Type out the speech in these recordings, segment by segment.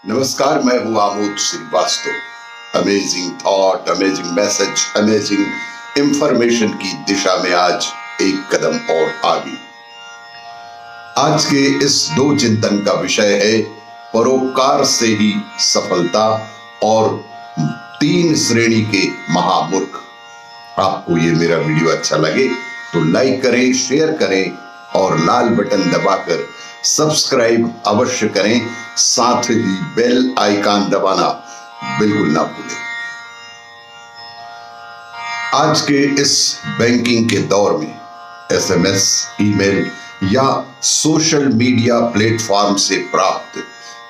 नमस्कार, मैं हूं Amod Srivastava. Amazing thought, amazing message, amazing information की दिशा में आज एक कदम और आगे। आज के इस दो चिंतन का विषय है परोपकार से ही सफलता और 3 श्रेणी के महामूर्ख। आपको ये मेरा वीडियो अच्छा लगे तो लाइक करें, शेयर करें और लाल बटन दबाकर सब्सक्राइब अवश्य करें। साथ ही बेल आइकन दबाना बिल्कुल ना भूलें। आज के इस बैंकिंग के दौर में एसएमएस, ईमेल या सोशल मीडिया प्लेटफॉर्म से प्राप्त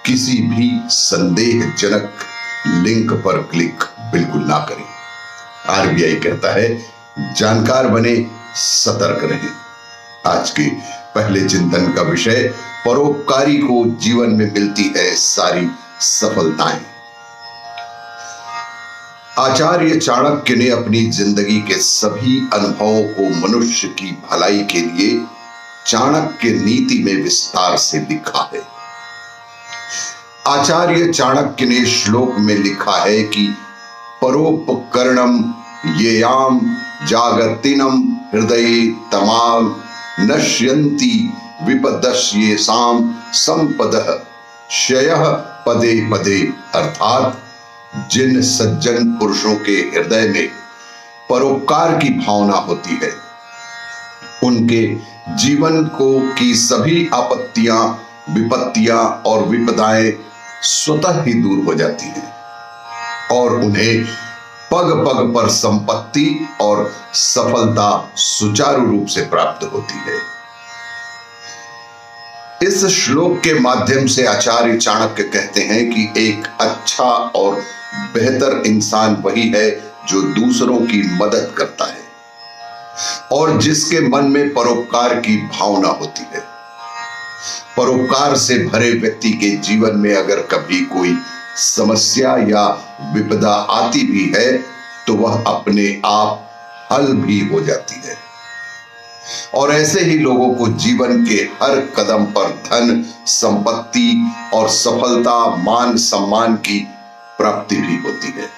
किसी भी संदेहजनक लिंक पर क्लिक बिल्कुल ना करें। आरबीआई कहता है, जानकार बने, सतर्क रहें। आज के पहले चिंतन का विषय, परोपकारी को जीवन में मिलती है सारी सफलताएं। आचार्य चाणक्य ने अपनी जिंदगी के सभी अनुभवों को मनुष्य की भलाई के लिए चाणक्य नीति में विस्तार से लिखा है। आचार्य चाणक्य ने श्लोक में लिखा है कि परोपकरणम येयाम जागतिनम हृदय तमाम नश्यन्ति विपदस्येषां संपदः क्षयः पदे पदे। अर्थात जिन सज्जन पुरुषों के हृदय में परोपकार की भावना होती है, उनके जीवन को की सभी आपत्तियां, विपत्तियां और विपदाएं स्वतः ही दूर हो जाती हैं और उन्हें पग पग पर संपत्ति और सफलता सुचारू रूप से प्राप्त होती है। इस श्लोक के माध्यम से आचार्य चाणक्य कहते हैं कि एक अच्छा और बेहतर इंसान वही है जो दूसरों की मदद करता है और जिसके मन में परोपकार की भावना होती है। परोपकार से भरे व्यक्ति के जीवन में अगर कभी कोई समस्या या विपदा आती भी है तो वह अपने आप हल भी हो जाती है और ऐसे ही लोगों को जीवन के हर कदम पर धन, संपत्ति और सफलता, मान सम्मान की प्राप्ति भी होती है।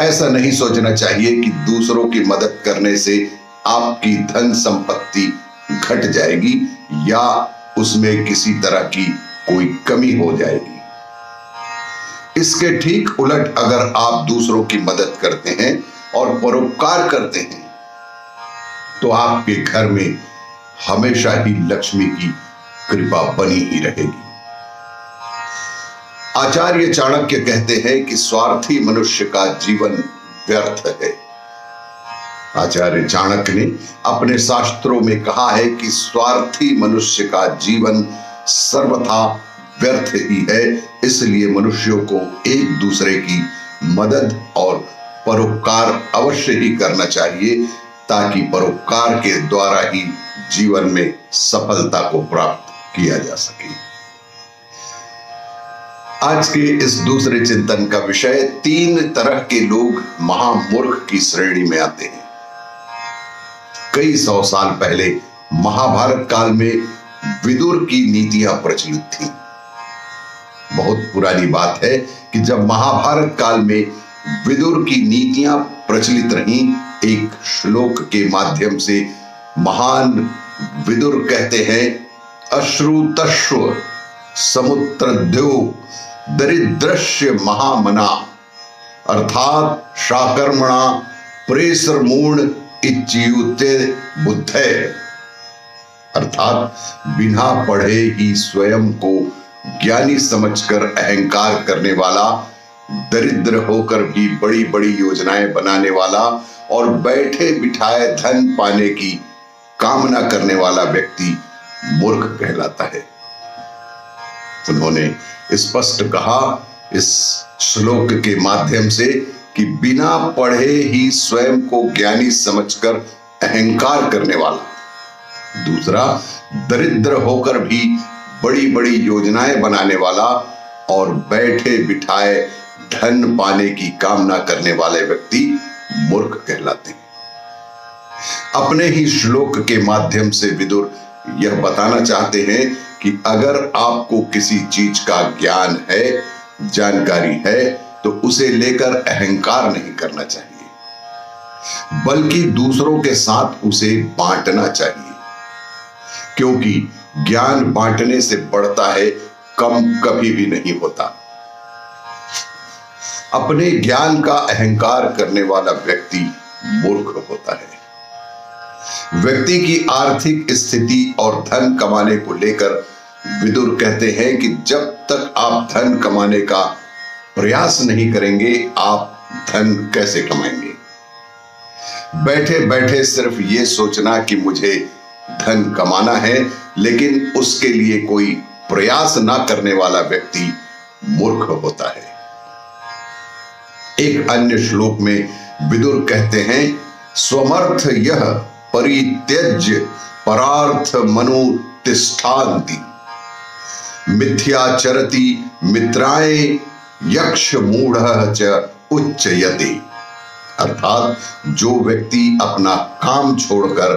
ऐसा नहीं सोचना चाहिए कि दूसरों की मदद करने से आपकी धन संपत्ति घट जाएगी या उसमें किसी तरह की कोई कमी हो जाएगी। इसके ठीक उलट, अगर आप दूसरों की मदद करते हैं और परोपकार करते हैं तो आपके घर में हमेशा ही लक्ष्मी की कृपा बनी ही रहेगी। आचार्य चाणक्य कहते हैं कि स्वार्थी मनुष्य का जीवन व्यर्थ है। आचार्य चाणक्य ने अपने शास्त्रों में कहा है कि स्वार्थी मनुष्य का जीवन सर्वथा व्यर्थ ही है। इसलिए मनुष्यों को एक दूसरे की मदद और परोपकार अवश्य ही करना चाहिए ताकि परोपकार के द्वारा ही जीवन में सफलता को प्राप्त किया जा सके। आज के इस दूसरे चिंतन का विषय, 3 तरह के लोग महामूर्ख की श्रेणी में आते हैं। कई 100 साल पहले महाभारत काल में विदुर की नीतियां प्रचलित थीं। बहुत पुरानी बात है कि जब महाभारत काल में विदुर की नीतियां प्रचलित रहीं, एक श्लोक के माध्यम से महान विदुर कहते हैं, अश्रुतश्व समुद्रद्यो दरिद्रस्य महामना। अर्थात शाकर्मणा प्रेसरमूर्ण इच्युते बुद्धे। अर्थात बिना पढ़े ही स्वयं को ज्ञानी समझकर अहंकार करने वाला, दरिद्र होकर भी बड़ी बड़ी योजनाएं बनाने वाला और बैठे बिठाए धन पाने की कामना करने वाला व्यक्ति मूर्ख कहलाता है। उन्होंने स्पष्ट कहा इस श्लोक के माध्यम से कि बिना पढ़े ही स्वयं को ज्ञानी समझकर अहंकार करने वाला, दूसरा दरिद्र होकर भी बड़ी बड़ी योजनाएं बनाने वाला और बैठे बिठाए धन पाने की कामना करने वाले व्यक्ति मूर्ख कहलाते हैं। अपने ही श्लोक के माध्यम से विदुर यह बताना चाहते हैं कि अगर आपको किसी चीज का ज्ञान है, जानकारी है, तो उसे लेकर अहंकार नहीं करना चाहिए, बल्कि दूसरों के साथ उसे बांटना चाहिए, क्योंकि ज्ञान बांटने से बढ़ता है, कम कभी भी नहीं होता। अपने ज्ञान का अहंकार करने वाला व्यक्ति मूर्ख होता है। व्यक्ति की आर्थिक स्थिति और धन कमाने को लेकर विदुर कहते हैं कि जब तक आप धन कमाने का प्रयास नहीं करेंगे, आप धन कैसे कमाएंगे। बैठे बैठे सिर्फ ये सोचना कि मुझे धन कमाना है, लेकिन उसके लिए कोई प्रयास ना करने वाला व्यक्ति मूर्ख होता है। एक अन्य श्लोक में विदुर कहते हैं, स्वमर्थ यह परित्यज्य परार्थ मनुतिष्ठान्ति मिथ्याचरति मित्राय यक्ष मूढ़ः च उच्चयते। अर्थात जो व्यक्ति अपना काम छोड़कर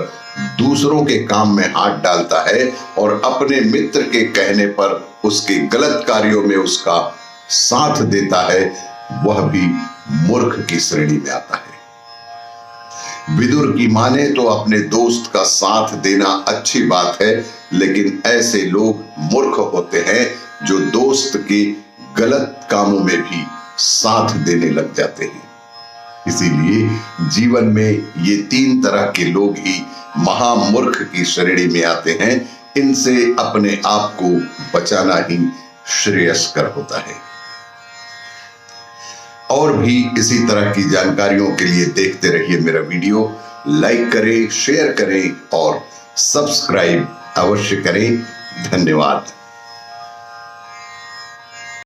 दूसरों के काम में हाथ डालता है और अपने मित्र के कहने पर उसके गलत कार्यों में उसका साथ देता है, वह भी मूर्ख की श्रेणी में आता है। विदुर की माने तो अपने दोस्त का साथ देना अच्छी बात है, लेकिन ऐसे लोग मूर्ख होते हैं जो दोस्त के गलत कामों में भी साथ देने लग जाते हैं। इसीलिए जीवन में ये 3 तरह के लोग ही महामूर्ख की श्रेणी में आते हैं। इनसे अपने आप को बचाना ही श्रेयस्कर होता है। और भी इसी तरह की जानकारियों के लिए देखते रहिए मेरा वीडियो। लाइक करें, शेयर करें और सब्सक्राइब अवश्य करें। धन्यवाद।